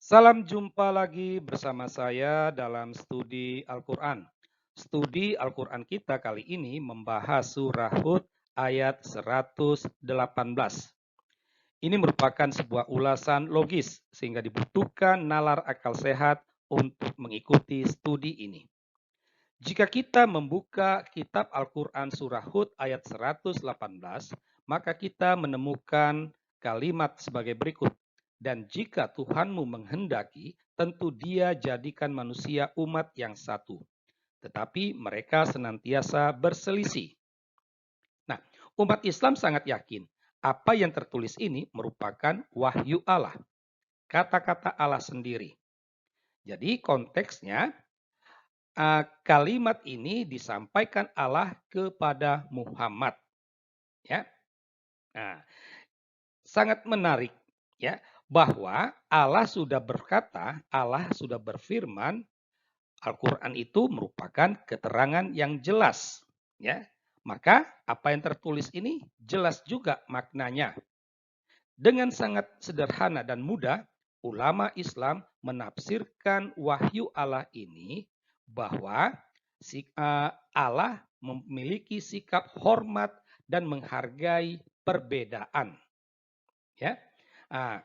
Salam jumpa lagi bersama saya dalam studi Al-Quran. Studi Al-Quran kita kali ini membahas surah Hud ayat 118. Ini merupakan sebuah ulasan logis sehingga dibutuhkan nalar akal sehat untuk mengikuti studi ini. Jika kita membuka kitab Al-Quran surah Hud ayat 118, maka kita menemukan kalimat sebagai berikut. Dan jika Tuhanmu menghendaki, tentu Dia jadikan manusia umat yang satu. Tetapi mereka senantiasa berselisih. Nah, umat Islam sangat yakin apa yang tertulis ini merupakan wahyu Allah, kata-kata Allah sendiri. Jadi konteksnya kalimat ini disampaikan Allah kepada Muhammad, ya. Nah, sangat menarik, ya, bahwa Allah sudah berkata, Allah sudah berfirman, Al-Quran itu merupakan keterangan yang jelas, ya. Maka apa yang tertulis ini jelas juga maknanya. Dengan sangat sederhana dan mudah, ulama Islam menafsirkan wahyu Allah ini bahwa Allah memiliki sikap hormat dan menghargai perbedaan. Ya, nah,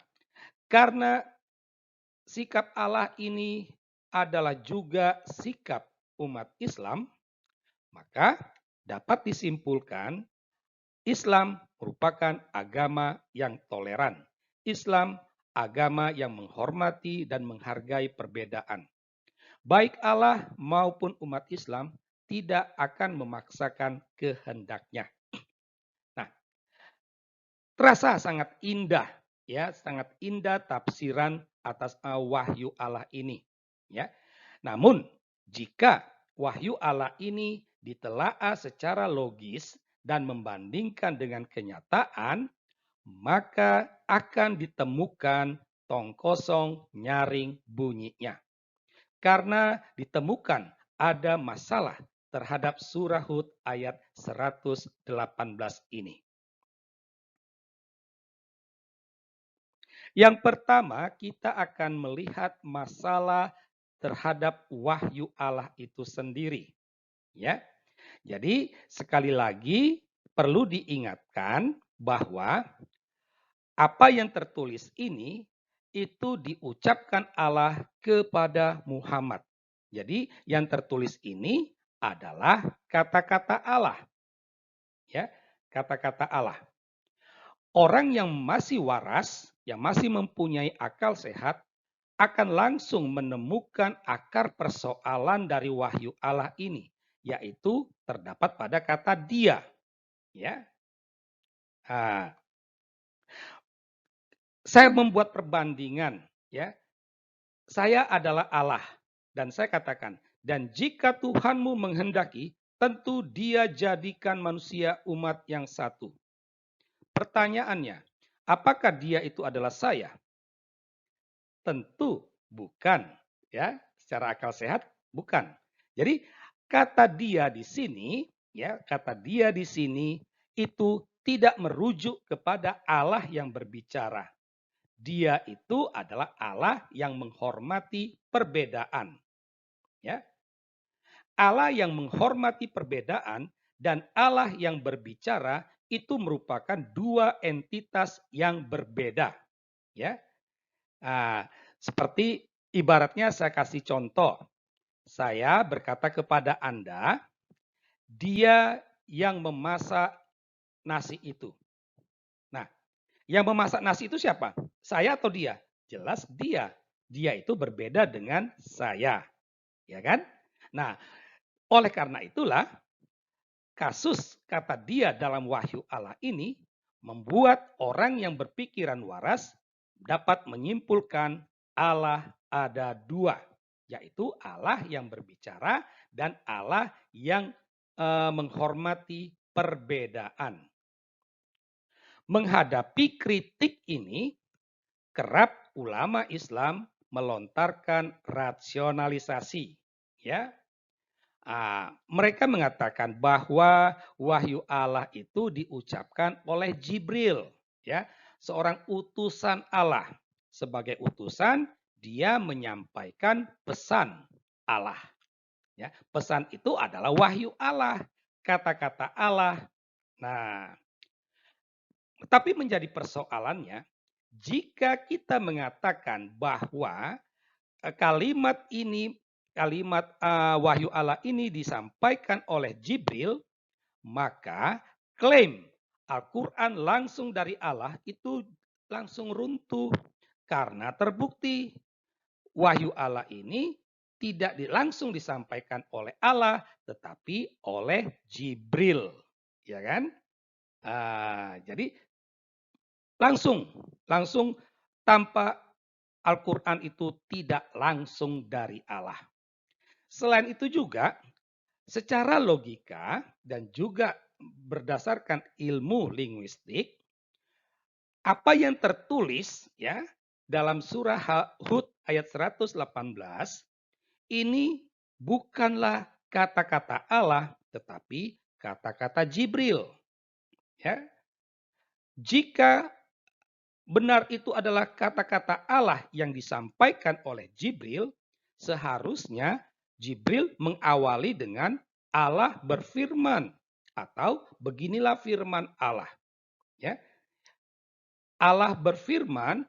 karena sikap Allah ini adalah juga sikap umat Islam, maka dapat disimpulkan Islam merupakan agama yang toleran. Islam agama yang menghormati dan menghargai perbedaan. Baik Allah maupun umat Islam tidak akan memaksakan kehendaknya. Nah, terasa sangat indah, ya, sangat indah tafsiran atas wahyu Allah ini, ya. Namun, jika wahyu Allah ini ditelaah secara logis dan membandingkan dengan kenyataan, maka akan ditemukan tong kosong nyaring bunyinya. Karena ditemukan ada masalah terhadap surah Hud ayat 118 ini. Yang pertama, kita akan melihat masalah terhadap wahyu Allah itu sendiri, ya. Jadi, sekali lagi perlu diingatkan bahwa apa yang tertulis ini itu diucapkan Allah kepada Muhammad. Jadi, yang tertulis ini adalah kata-kata Allah, ya, kata-kata Allah. Orang yang masih waras, yang masih mempunyai akal sehat, akan langsung menemukan akar persoalan dari wahyu Allah ini, yaitu terdapat pada kata dia. Ya, nah, saya membuat perbandingan. Ya, saya adalah Allah dan saya katakan, dan jika Tuhanmu menghendaki, tentu Dia jadikan manusia umat yang satu. Pertanyaannya, apakah Dia itu adalah saya? Tentu bukan, ya. Secara akal sehat bukan. Jadi kata dia di sini, ya, kata dia di sini itu tidak merujuk kepada Allah yang berbicara. Dia itu adalah Allah yang menghormati perbedaan, ya. Allah yang menghormati perbedaan dan Allah yang berbicara itu merupakan dua entitas yang berbeda, ya. Nah, seperti ibaratnya saya kasih contoh. Saya berkata kepada Anda, dia yang memasak nasi itu. Nah, yang memasak nasi itu siapa? Saya atau dia? Jelas dia. Dia itu berbeda dengan saya. Ya kan? Nah, oleh karena itulah kasus kata dia dalam wahyu Allah ini membuat orang yang berpikiran waras dapat menyimpulkan Allah ada dua, yaitu Allah yang berbicara dan Allah yang menghormati perbedaan. Menghadapi kritik ini, kerap ulama Islam melontarkan rasionalisasi, ya. Mereka mengatakan bahwa wahyu Allah itu diucapkan oleh Jibril, ya, seorang utusan Allah. Sebagai utusan, dia menyampaikan pesan Allah. Ya, pesan itu adalah wahyu Allah, kata-kata Allah. Nah, tapi menjadi persoalannya, jika kita mengatakan bahwa kalimat ini, kalimat wahyu Allah ini disampaikan oleh Jibril, maka klaim Al-Quran langsung dari Allah itu langsung runtuh. Karena terbukti wahyu Allah ini tidak langsung disampaikan oleh Allah, tetapi oleh Jibril. Ya kan? Jadi langsung tanpa Al-Quran itu tidak langsung dari Allah. Selain itu juga, secara logika dan juga berdasarkan ilmu linguistik, apa yang tertulis ya dalam surah Hud ayat 118 ini bukanlah kata-kata Allah, tetapi kata-kata Jibril. Ya. Jika benar itu adalah kata-kata Allah yang disampaikan oleh Jibril, seharusnya Jibril mengawali dengan Allah berfirman atau beginilah firman Allah. Ya. Allah berfirman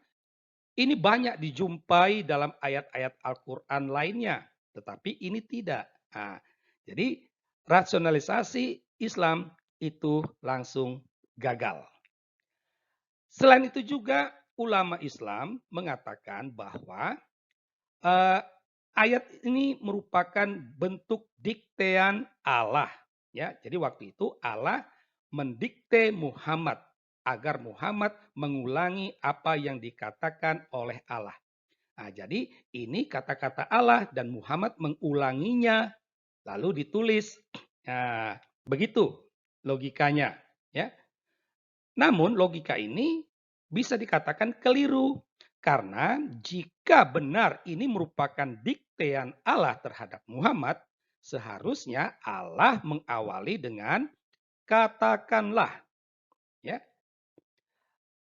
ini banyak dijumpai dalam ayat-ayat Al-Quran lainnya, tetapi ini tidak. Nah, jadi rasionalisasi Islam itu langsung gagal. Selain itu juga ulama Islam mengatakan bahwa ayat ini merupakan bentuk diktean Allah. Ya, jadi waktu itu Allah mendikte Muhammad agar Muhammad mengulangi apa yang dikatakan oleh Allah. Nah, jadi ini kata-kata Allah dan Muhammad mengulanginya lalu ditulis. Nah, begitu logikanya, ya. Namun logika ini bisa dikatakan keliru karena jika benar ini merupakan diktean Allah terhadap Muhammad, seharusnya Allah mengawali dengan katakanlah, ya.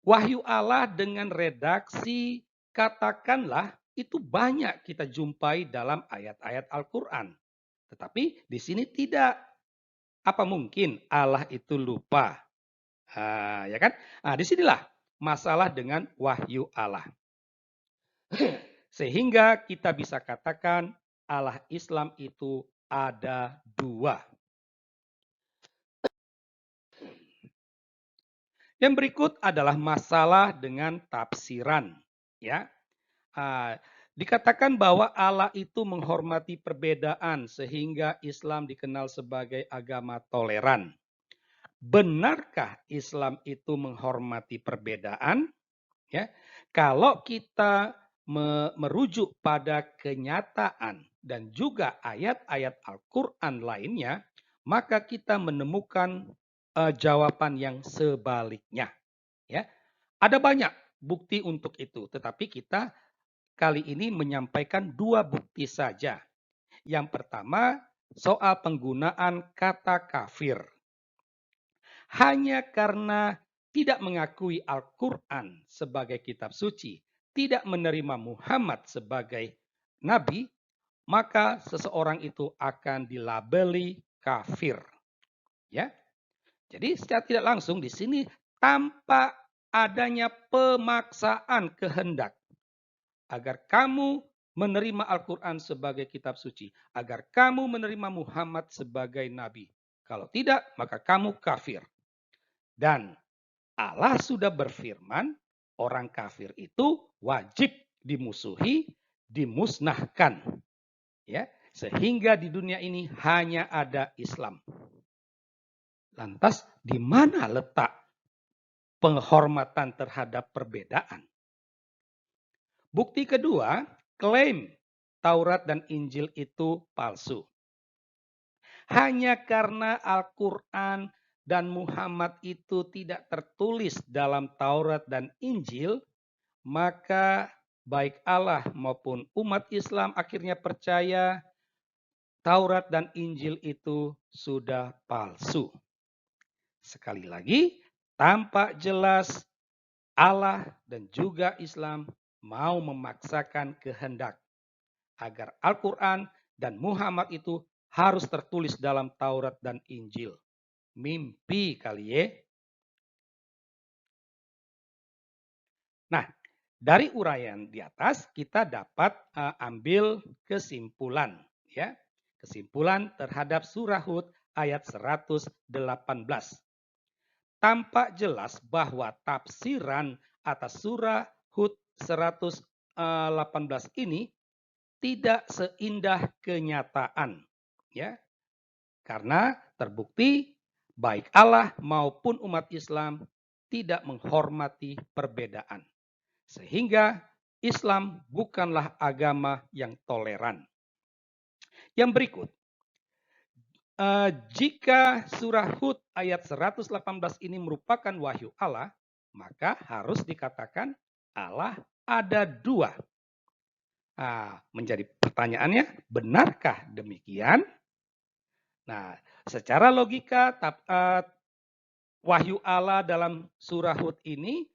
Wahyu Allah dengan redaksi katakanlah itu banyak kita jumpai dalam ayat-ayat Al-Quran. Tetapi di sini tidak. Apa mungkin Allah itu lupa? Ya kan? Nah, disinilah masalah dengan wahyu Allah. Sehingga kita bisa katakan Allah Islam itu ada dua. Yang berikut adalah masalah dengan tafsiran. Ya, dikatakan bahwa Allah itu menghormati perbedaan sehingga Islam dikenal sebagai agama toleran. Benarkah Islam itu menghormati perbedaan? Ya, kalau kita merujuk pada kenyataan dan juga ayat-ayat Al-Quran lainnya, maka kita menemukan jawaban yang sebaliknya. Ya, ada banyak bukti untuk itu, tetapi kita kali ini menyampaikan dua bukti saja. Yang pertama, soal penggunaan kata kafir. Hanya karena tidak mengakui Al-Quran sebagai kitab suci, tidak menerima Muhammad sebagai nabi, maka seseorang itu akan dilabeli kafir. Ya. Jadi secara tidak langsung di sini tanpa adanya pemaksaan kehendak agar kamu menerima Al-Quran sebagai kitab suci, agar kamu menerima Muhammad sebagai nabi. Kalau tidak, maka kamu kafir. Dan Allah sudah berfirman, orang kafir itu wajib dimusuhi, dimusnahkan. Ya, sehingga di dunia ini hanya ada Islam. Lantas di mana letak penghormatan terhadap perbedaan? Bukti kedua, klaim Taurat dan Injil itu palsu. Hanya karena Al-Quran dan Muhammad itu tidak tertulis dalam Taurat dan Injil, maka baik Allah maupun umat Islam akhirnya percaya Taurat dan Injil itu sudah palsu. Sekali lagi, tampak jelas Allah dan juga Islam mau memaksakan kehendak agar Al-Quran dan Muhammad itu harus tertulis dalam Taurat dan Injil. Mimpi kali ya. Nah, dari uraian di atas kita dapat ambil kesimpulan ya. Kesimpulan terhadap surah Hud ayat 118. Tampak jelas bahwa tafsiran atas surah Hud 118 ini tidak seindah kenyataan ya. Karena terbukti baik Allah maupun umat Islam tidak menghormati perbedaan. Sehingga Islam bukanlah agama yang toleran. Yang berikut, jika surah Hud ayat 118 ini merupakan wahyu Allah, maka harus dikatakan Allah ada dua. Menjadi pertanyaannya, benarkah demikian? Nah, secara logika, wahyu Allah dalam surah Hud ini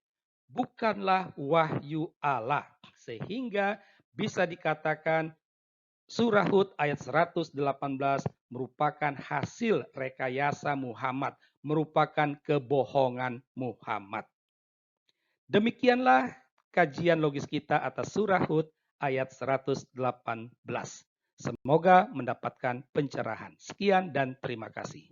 bukanlah wahyu Allah. Sehingga bisa dikatakan surah Hud ayat 118 merupakan hasil rekayasa Muhammad, merupakan kebohongan Muhammad. Demikianlah kajian logis kita atas surah Hud ayat 118. Semoga mendapatkan pencerahan. Sekian dan terima kasih.